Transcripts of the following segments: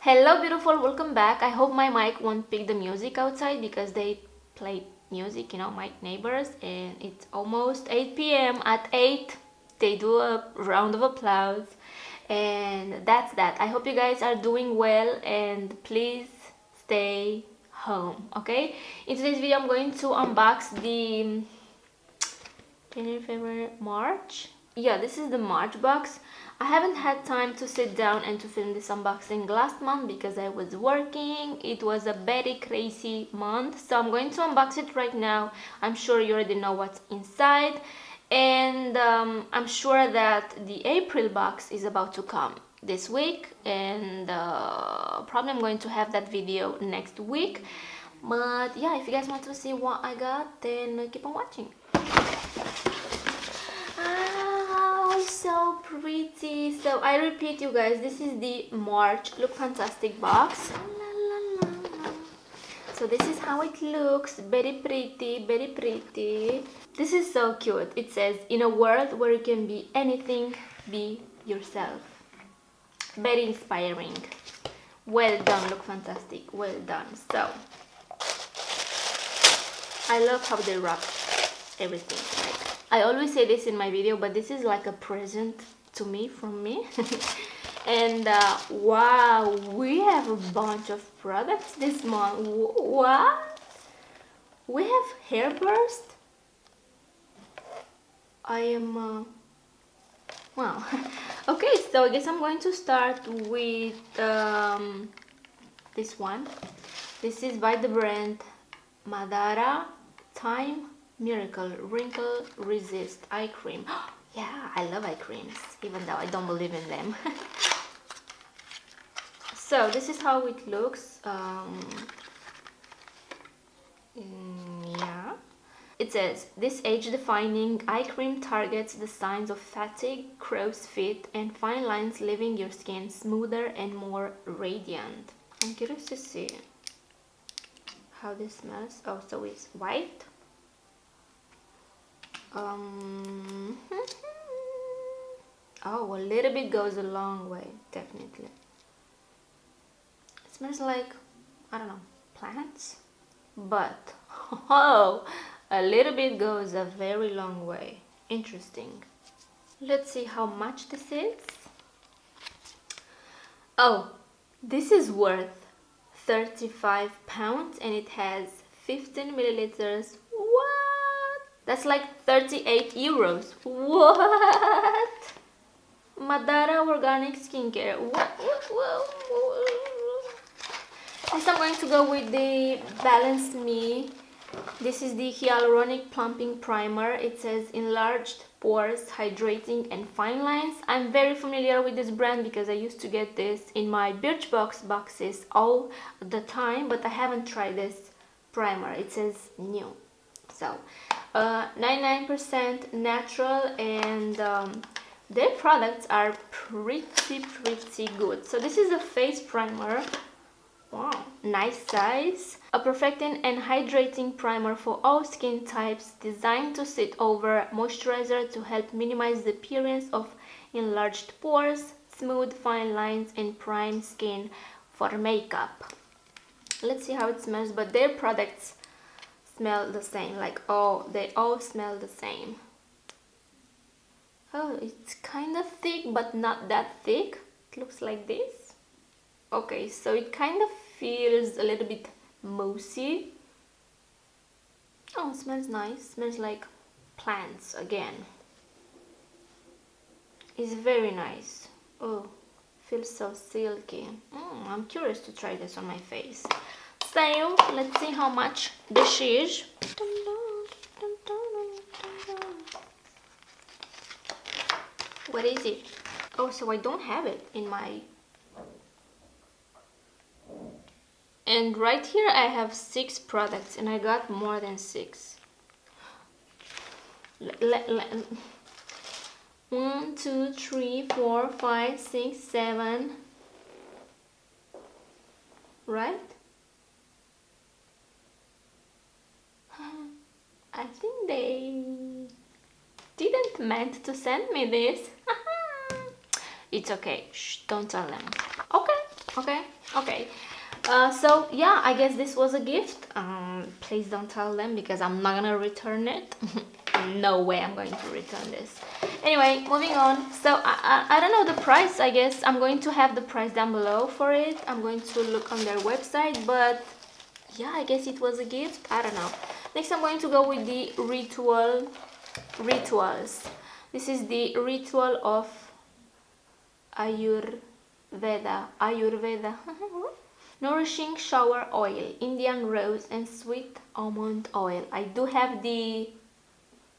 Hello beautiful, welcome back. I hope my mic won't pick the music outside because they play music, my neighbors, and it's almost 8 p.m. At 8 they do a round of applause, and that's that. I hope you guys are doing well, and please stay home, okay? In today's video I'm going to unbox the January, February, March. Yeah, this is the March box. I haven't had time to sit down and to film this unboxing last month because I was working. It was a very crazy month, so I'm going to unbox it right now. I'm sure you already know what's inside, and I'm sure that the April box is about to come this week, and probably I'm going to have that video next week. But yeah, if you guys want to see what I got, then keep on watching. So pretty. So I repeat, you guys, this is the March Lookfantastic box. So this is how it looks. Very pretty, very pretty. This is so cute. It says, in a world where you can be anything, be yourself. Very inspiring. Well done, Lookfantastic. Well done. So I love how they wrap everything. I always say this in my video, but this is like a present to me, from me. And wow, we have a bunch of products this month. What? We have HairBurst. I am wow. Okay, so I guess I'm going to start with this one. This is by the brand Madara Time Miracle Wrinkle Resist Eye Cream. Yeah, I love eye creams, even though I don't believe in them. So this is how it looks. Yeah. It says, this age-defining eye cream targets the signs of fatigue, crow's feet, and fine lines, leaving your skin smoother and more radiant. I'm curious to see how this smells. Oh, so it's white. Oh, a little bit goes a long way, definitely. It smells like, I don't know, plants, but oh, a little bit goes a very long way. Interesting. Let's see how much this is. Oh, this is worth £35 and it has 15 milliliters. That's like 38 euros. What? Madara Organic Skincare. What? Next I'm going to go with the Balance Me. This is the Hyaluronic Plumping Primer. It says enlarged pores, hydrating and fine lines. I'm very familiar with this brand because I used to get this in my Birchbox boxes all the time, but I haven't tried this primer. It says new. So 99% natural, and their products are pretty good. So this is a face primer. Wow, nice size. A perfecting and hydrating primer for all skin types, designed to sit over moisturizer to help minimize the appearance of enlarged pores, smooth fine lines, and prime skin for makeup. Let's see how it smells, but their products smell the same, like they all smell the same. Oh, it's kind of thick, but not that thick. It looks like this. Okay, so it kind of feels a little bit moussey. Oh, it smells nice. Smells like plants again. It's very nice. Oh, feels so silky. I'm curious to try this on my face. So let's see how much this is. What is it? Oh, so I don't have it in my... And right here I have 6 products and I got more than 6. 1, 2, 3, 4, 5, 6, 7. Right? I think they didn't meant to send me this. It's okay. Shh, don't tell them. Okay, Okay, okay. So yeah, I guess this was a gift. Please don't tell them because I'm not gonna return it. No way I'm going to return this. Anyway, moving on. So I don't know the price. I guess I'm going to have the price down below for it. I'm going to look on their website, but yeah, I guess it was a gift. I don't know. Next I'm going to go with the Rituals. This is the Ritual of Ayurveda. Nourishing shower oil, Indian rose and sweet almond oil. I do have the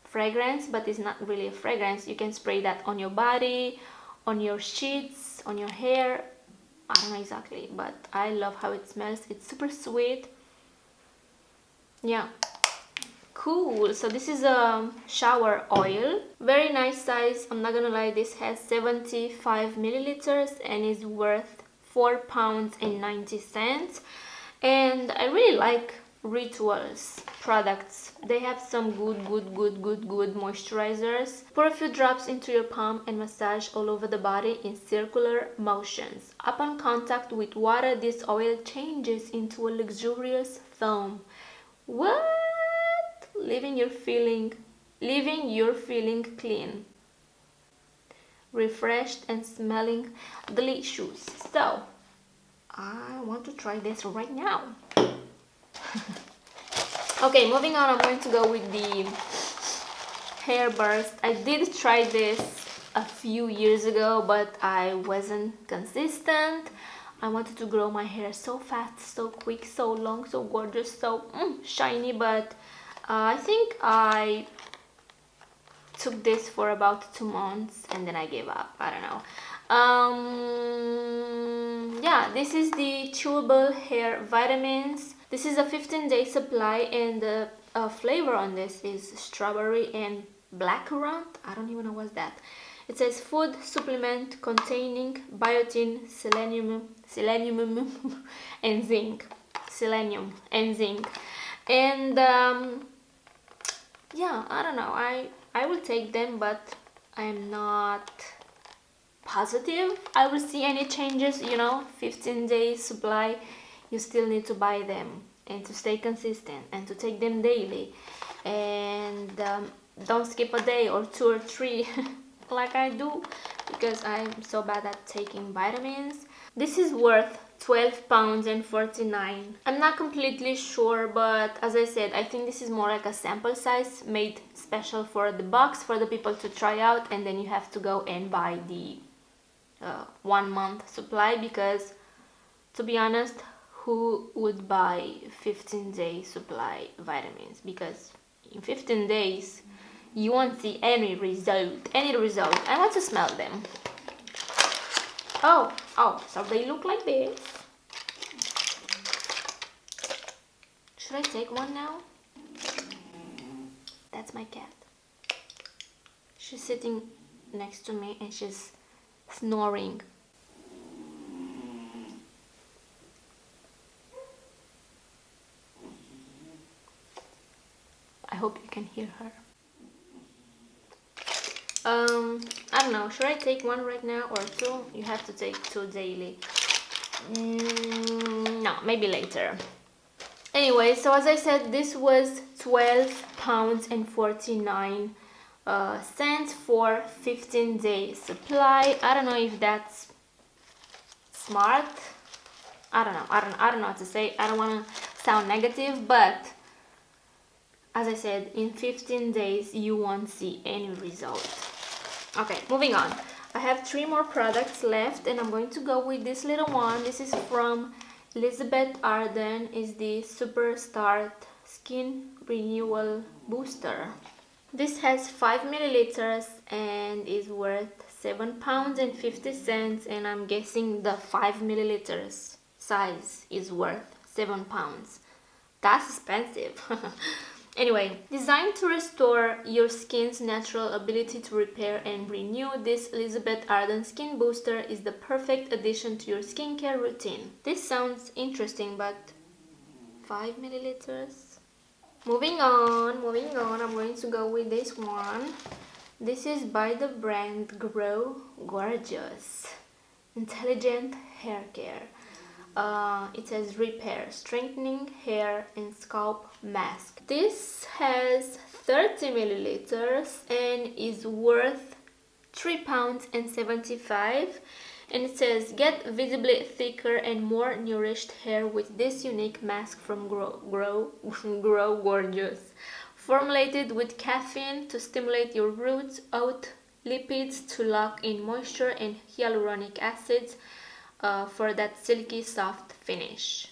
fragrance, but it's not really a fragrance. You can spray that on your body, on your sheets, on your hair. I don't know exactly, but I love how it smells. It's super sweet. Yeah, cool. So this is a shower oil, very nice size. I'm not gonna lie, this has 75 milliliters and is worth £4.90. And I really like Rituals products. They have some good moisturizers. Pour a few drops into your palm and massage all over the body in circular motions. Upon contact with water, this oil changes into a luxurious foam. What? Leaving your feeling clean, refreshed and smelling delicious. So I want to try this right now. Okay, moving on, I'm going to go with the HairBurst. I did try this a few years ago, but I wasn't consistent. I wanted to grow my hair so fast, so quick, so long, so gorgeous, so shiny, but I think I took this for about 2 months and then I gave up. I don't know. Yeah, this is the chewable hair vitamins. This is a 15-day supply, and the flavor on this is strawberry and blackcurrant. I don't even know what's that. It says food supplement containing biotin, selenium and zinc. Selenium and zinc. And yeah, I don't know. I will take them, but I'm not positive I will see any changes. 15 days supply, you still need to buy them and to stay consistent and to take them daily, and don't skip a day or 2 or 3 like I do, because I'm so bad at taking vitamins. This is worth £12.49. I'm not completely sure, but as I said, I think this is more like a sample size made special for the box for the people to try out, and then you have to go and buy the 1 month supply, because to be honest, who would buy 15-day supply vitamins? Because in 15 days you won't see any result. I want to smell them. Oh, so they look like this. Should I take one now? That's my cat. She's sitting next to me and she's snoring. I hope you can hear her. I don't know, should I take one right now or 2? You have to take 2 daily. No, maybe later. Anyway, so as I said, this was £12.49 for 15-day supply. I don't know if that's smart. I don't know what to say. I don't want to sound negative, but as I said, in 15 days you won't see any result. Okay, moving on. I have 3 more products left, and I'm going to go with this little one. This is from Arden. Is the Superstart Skin Renewal Booster. This has 5 milliliters and is worth £7.50, and I'm guessing the 5 milliliters size is worth £7. That's expensive. Anyway, designed to restore your skin's natural ability to repair and renew, this Arden Skin Booster is the perfect addition to your skincare routine. This sounds interesting, but 5 milliliters? Moving on, I'm going to go with this one. This is by the brand Grow Gorgeous. Intelligent Hair Care. It says repair, strengthening hair and scalp mask. This has 30 milliliters and is worth £3.75, and it says get visibly thicker and more nourished hair with this unique mask from Grow Gorgeous. Formulated with caffeine to stimulate your roots, oat lipids to lock in moisture, and hyaluronic acids for that silky soft finish.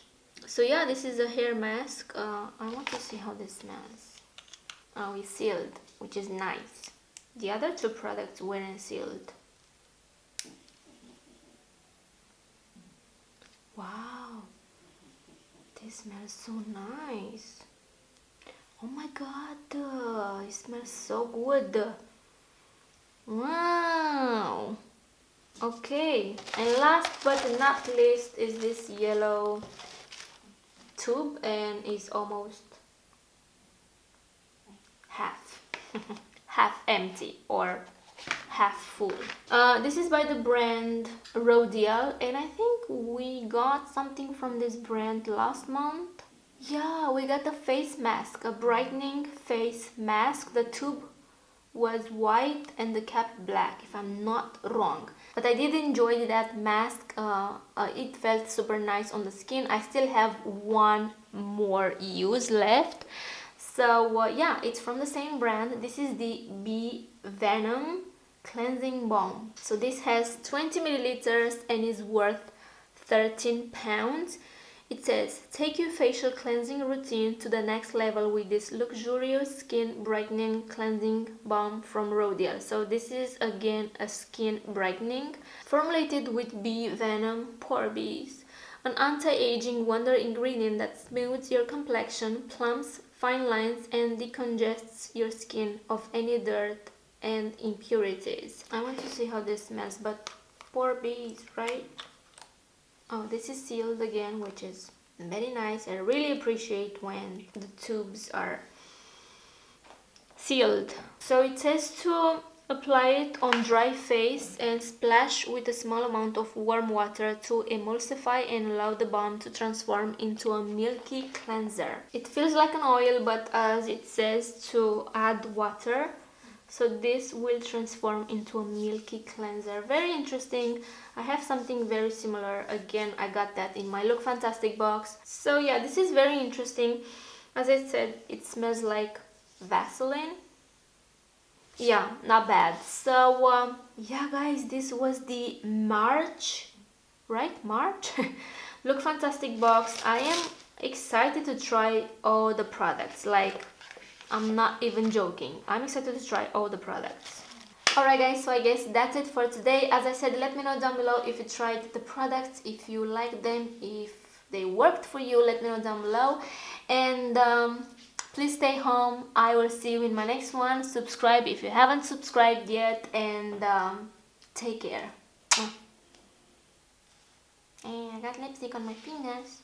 So yeah, this is a hair mask. I want to see how this smells. Oh, it's sealed, which is nice. The other two products weren't sealed. Wow, this smells so nice. Oh my god, it smells so good. Wow. Okay, and last but not least is this yellow tube, and it's almost half half empty or half full. This is by the brand Rodial, and I think we got something from this brand last month. Yeah, we got a face mask, a brightening face mask. The tube was white and the cap black, if I'm not wrong. But I did enjoy that mask. It felt super nice on the skin. I still have one more use left. So yeah, it's from the same brand. This is the Venom cleansing balm. So this has 20 milliliters and is worth £13. It says, take your facial cleansing routine to the next level with this luxurious skin brightening cleansing balm from Rodial. So this is again a skin brightening formulated with bee venom, pore bees, an anti-aging wonder ingredient that smooths your complexion, plumps fine lines, and decongests your skin of any dirt and impurities. I want to see how this smells, but pore bees, right? Oh, this is sealed again, which is very nice. I really appreciate when the tubes are sealed. So it says to apply it on dry face and splash with a small amount of warm water to emulsify and allow the balm to transform into a milky cleanser. It feels like an oil, but as it says to add water, so this will transform into a milky cleanser. Very interesting. I have something very similar. Again, I got that in my Lookfantastic box. So yeah, this is very interesting. As I said, it smells like Vaseline. Yeah, not bad. So yeah guys, this was the March Lookfantastic box. I am excited to try all the products. Like, I'm not even joking. I'm excited to try all the products. Alright guys, so I guess that's it for today. As I said, let me know down below if you tried the products, if you like them, if they worked for you, let me know down below. And please stay home. I will see you in my next one. Subscribe if you haven't subscribed yet, and take care. And I got lipstick on my fingers.